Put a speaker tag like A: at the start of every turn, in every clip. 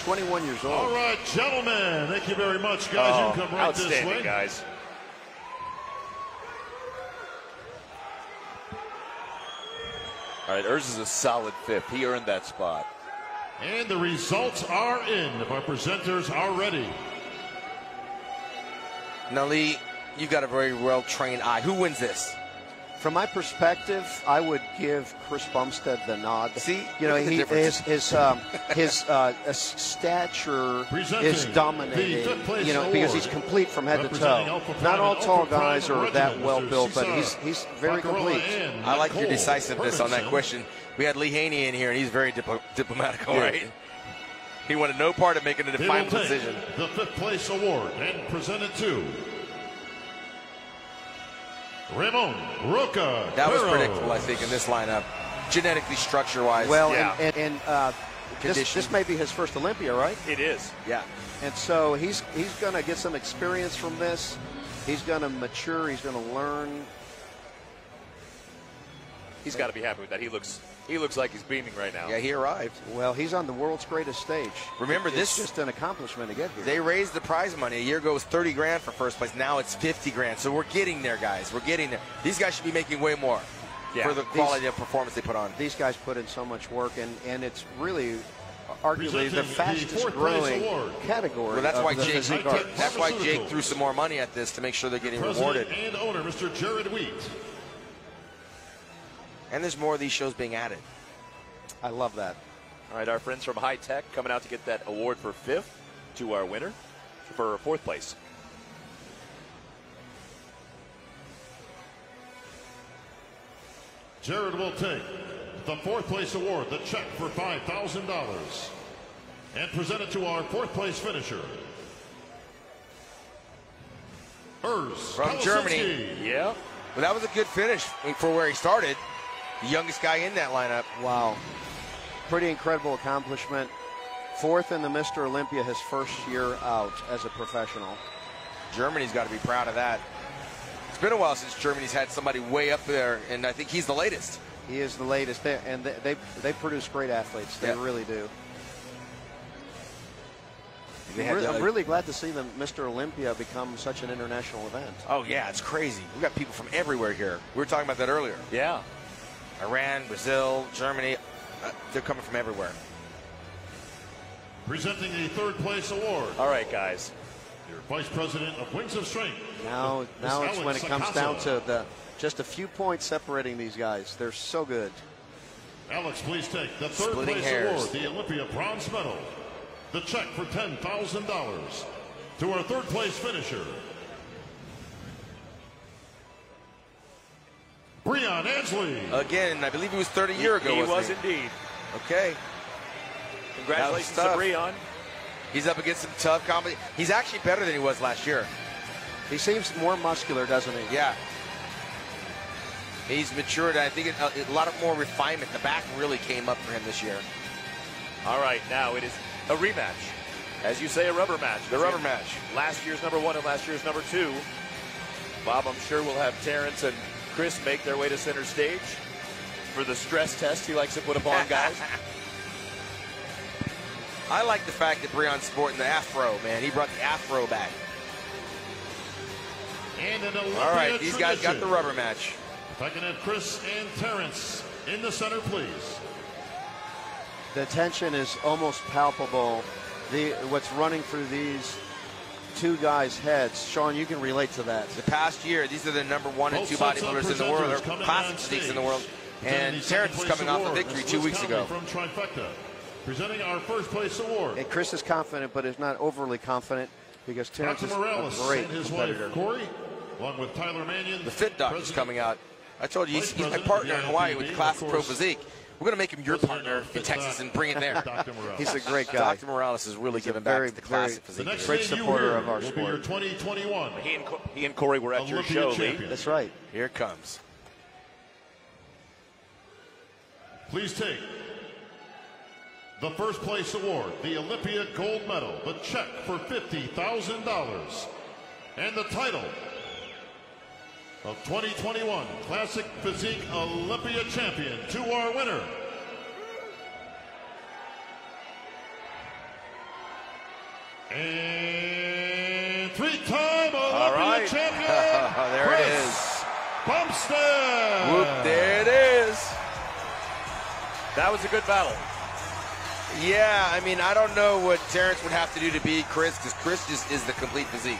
A: 21 years old.
B: All right, gentlemen. Thank you very much, guys. You can come right this way.
C: Guys. All right, Urs is a solid fifth. He earned that spot.
B: And the results are in. If our presenters are ready.
D: Now, Lee, you got a very well-trained eye. Who wins this?
A: From my perspective, I would give Chris Bumstead the nod.
D: See,
A: you know, his stature is dominating. You know, because he's complete from head to toe. Not all tall guys are that well built, but he's very complete.
D: I like your decisiveness on that question. We had Lee Haney in here, and he's very diplomatic, all right? He wanted no part of making a final decision.
B: The fifth place award and presented to Ramon Roca.
D: That was predictable, I think, in this lineup, genetically, structure-wise.
A: Well, and this may be his first Olympia, right?
C: It is.
D: Yeah.
A: And so he's going to get some experience from this. He's going to mature. He's going to learn.
C: He's got to be happy with that. He looks like he's beaming right now.
D: Yeah, he arrived.
A: Well, he's on the world's greatest stage.
D: Remember,
A: It's just an accomplishment to get here.
D: They raised the prize money. A year ago it was 30 grand for first place. Now it's 50 grand. So we're getting there, guys. We're getting there. These guys should be making way more for the quality of performance they put on.
A: These guys put in so much work, and it's really arguably the fastest growing category.
D: Well, that's why
A: physique arts.
D: That's why Jake threw some more money at this to make sure they're getting rewarded.
B: And owner, Mr. Jared Wheat.
D: And there's more of these shows being added.
A: I love that.
C: All right, our friends from High Tech coming out to get that award for fifth to our winner for fourth place.
B: Jared will take the fourth place award, the check for $5,000, and present it to our fourth place finisher, Urs
D: from Germany.
C: Yeah.
D: Well, that was a good finish for where he started. The youngest guy in that lineup.
A: Wow. Pretty incredible accomplishment. Fourth in the Mr. Olympia, his first year out as a professional.
D: Germany's got to be proud of that. It's been a while since Germany's had somebody way up there, and I think he's the latest.
A: He is the latest, they produce great athletes. They really do. I'm really glad to see the Mr. Olympia become such an international event.
D: Oh, yeah, it's crazy. We got people from everywhere here. We were talking about that earlier.
C: Yeah.
D: Iran, Brazil, Germany, they're coming from everywhere.
B: Presenting the third place award.
C: All right, guys.
B: Your Vice President of Wings of Strength.
A: Now it's when it comes down to just a few points separating these guys. They're so good.
B: Alex, please take the third place award, the Olympia bronze medal. The check for $10,000 to our third place finisher, Breon Ansley.
D: Again, I believe he was 30 years ago.
C: He was indeed.
D: Okay.
C: Congratulations to Breon.
D: He's up against some tough competition. He's actually better than he was last year.
A: He seems more muscular, doesn't he?
D: Yeah. He's matured. I think a lot of more refinement. The back really came up for him this year.
C: All right, now it is a rematch. As you say, a rubber match.
D: The rubber match.
C: Last year's number one and last year's number two. Bob, I'm sure will have Terrence and Chris make their way to center stage for the stress test he likes to put upon guys.
D: I like the fact that Breon's sporting the afro, man. He brought the afro back.
B: And an Olympia
D: all right, these guys got the
B: tradition.
D: rubber match.
B: If I can have Chris and Terrence in the center, please.
A: The tension is almost palpable. What's running through these two guys' heads. Sean, you can relate to that.
D: The past year, these are the number 1 and 2 bodybuilders in the world, or classic physiques in the world. And Terrence is coming off a victory 2 weeks ago.
B: From Trifecta, presenting our first place award.
A: And Chris is confident, but is not overly confident because Terrence is a great competitor.
B: Wife, Corey, along with Tyler Mannion.
D: The Fit Doc is coming out. I told you, he's my partner in Hawaii with the Classic Pro Physique. We're going to make him your partner in Texas and bring him there.
A: He's a great guy.
D: Dr. Morales is really giving back to the Classic Physique.
B: The
A: great supporter of our
B: sport. Your 2021.
C: He and Corey were at your show, Lee.
A: That's right.
D: Here it comes.
B: Please take the first place award, the Olympia gold medal, the check for $50,000, and the title of 2021 Classic Physique Olympia champion to our winner, And three-time Olympia champion.
D: There it is.
B: Bumstead.
D: Whoop, there it is.
C: That was a good battle.
D: Yeah, I mean, I don't know what Terrence would have to do to beat Chris, because Chris just is the complete physique.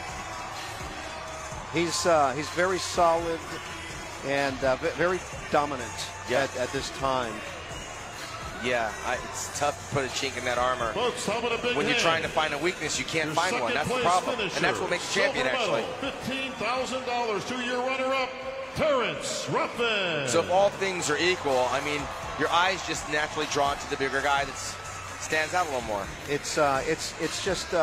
A: He's very solid and very dominant at this time.
D: Yeah, it's tough to put a chink in that armor.
B: Folks, how about a big
D: when you're
B: hand?
D: trying to find a weakness, you can't
B: Your
D: find one. That's the problem.
B: finisher,
D: And that's what makes a champion,
B: silver
D: actually.
B: medal, $15,000 to your runner-up, Terrence Ruffin.
D: So if all things are equal, I mean, your eyes just naturally drawn to the bigger guy that stands out a little more.
A: It's just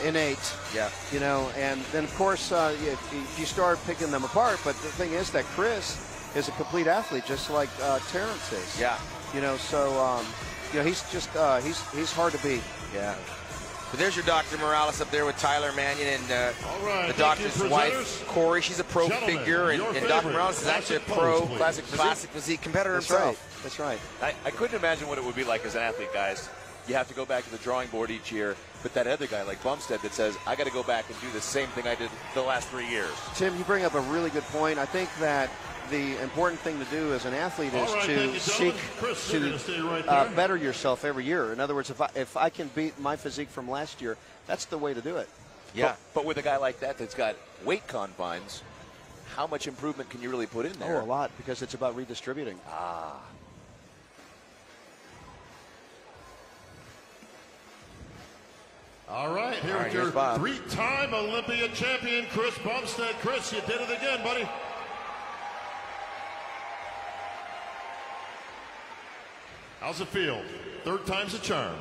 A: innate.
D: Yeah.
A: You know, and then of course if you start picking them apart, but the thing is that Chris is a complete athlete, just like Terrence is.
D: Yeah.
A: You know, so you know, he's just he's hard to beat.
D: Yeah. But there's your Dr. Morales up there with Tyler Mannion and
B: right,
D: the doctor's wife, Corey. She's a pro figure, and Dr. Morales is actually a pro classic physique competitor himself.
A: That's right.
C: I couldn't imagine what it would be like as an athlete, guys. You have to go back to the drawing board each year, but that other guy like Bumstead that says, I got to go back and do the same thing I did the last 3 years.
A: Tim, you bring up a really good point. I think that the important thing to do as an athlete is to seek to better yourself every year. In other words, if I can beat my physique from last year, that's the way to do it.
D: Yeah.
C: But with a guy like that that's got weight confines, how much improvement can you really put in there?
A: Oh, a lot, because it's about redistributing.
B: All right, here with your three-time Olympia champion, Chris Bumstead. Chris, you did it again, buddy. How's it feel? Third time's a charm.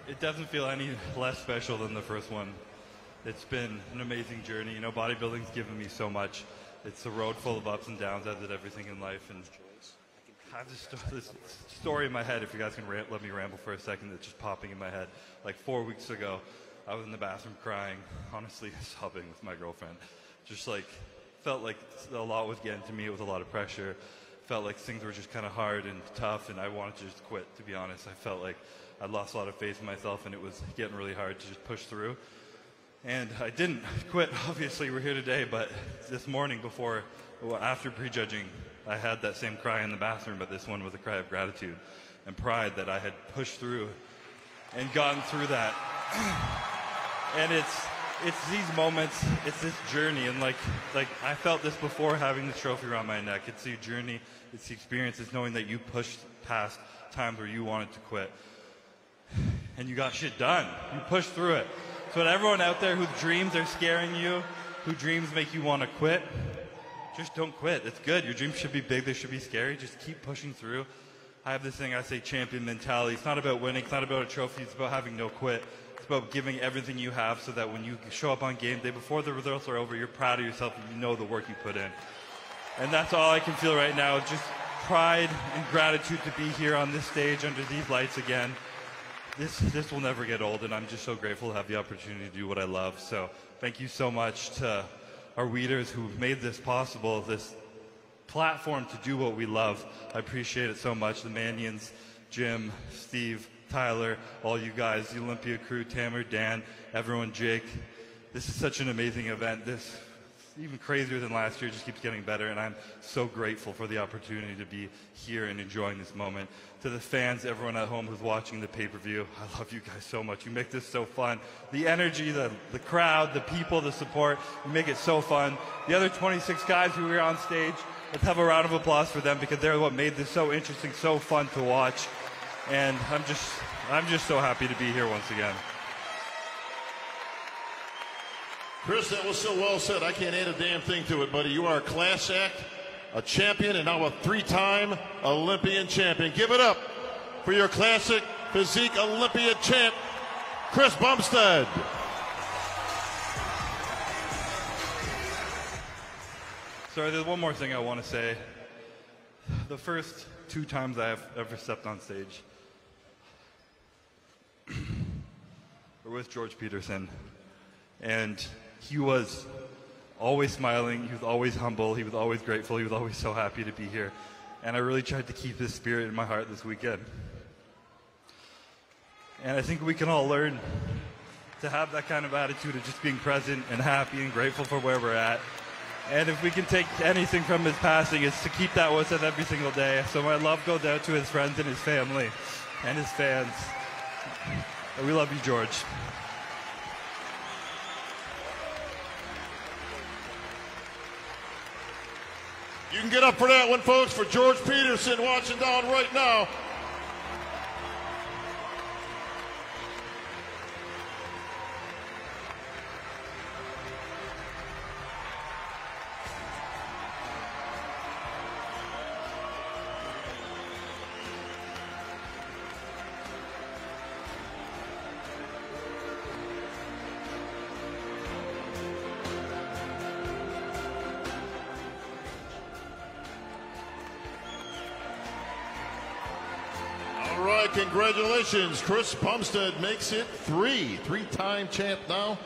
E: It doesn't feel any less special than the first one. It's been an amazing journey. You know, bodybuilding's given me so much. It's a road full of ups and downs, as did everything in life. And I have this story in my head, if you guys can let me ramble for a second, that's just popping in my head. Like 4 weeks ago, I was in the bathroom crying, honestly sobbing with my girlfriend. Just like, felt like a lot was getting to me. It was a lot of pressure. Felt like things were just kind of hard and tough, and I wanted to just quit, to be honest. I felt like I'd lost a lot of faith in myself, and it was getting really hard to just push through. And I didn't quit. Obviously, we're here today, but this morning after prejudging, I had that same cry in the bathroom, but this one was a cry of gratitude and pride that I had pushed through and gotten through that. And it's these moments, it's this journey, and like I felt this before having this trophy around my neck. It's the journey, it's the experience, it's knowing that you pushed past times where you wanted to quit. And you got shit done. You pushed through it. So to everyone out there whose dreams are scaring you, whose dreams make you want to quit, just don't quit. It's good. Your dreams should be big. They should be scary. Just keep pushing through. I have this thing I say, champion mentality. It's not about winning. It's not about a trophy. It's about having no quit. It's about giving everything you have so that when you show up on game day, before the results are over, you're proud of yourself and you know the work you put in. And that's all I can feel right now. Just pride and gratitude to be here on this stage under these lights again. This will never get old, and I'm just so grateful to have the opportunity to do what I love. So thank you so much to our leaders who made this possible, this platform to do what we love. I appreciate it so much. The Mannions, Jim, Steve, Tyler, all you guys, the Olympia crew, Tamer, Dan, everyone, Jake. This is such an amazing event. This, even crazier than last year, just keeps getting better, and I'm so grateful for the opportunity to be here and enjoying this moment. To the fans, everyone at home who's watching the pay-per-view, I love you guys so much. You make this so fun. The energy, the crowd, the people, the support, you make it so fun. The other 26 guys who are on stage, let's have a round of applause for them, because they're what made this so interesting, so fun to watch. And I'm just so happy to be here once again.
B: Chris, that was so well said. I can't add a damn thing to it, buddy. You are a class act, a champion, and now a three-time Olympian champion. Give it up for your classic physique Olympia champ, Chris Bumstead.
E: Sorry, there's one more thing I want to say. The first 2 times I have ever stepped on stage were with George Peterson, and he was always smiling, he was always humble, he was always grateful, he was always so happy to be here. And I really tried to keep his spirit in my heart this weekend. And I think we can all learn to have that kind of attitude of just being present and happy and grateful for where we're at. And if we can take anything from his passing, it's to keep that with us every single day. So my love goes out to his friends and his family and his fans. We love you, George.
B: You can get up for that one, folks, for George Peterson watching down right now. All right, congratulations. Chris Bumstead makes it three-time champ now.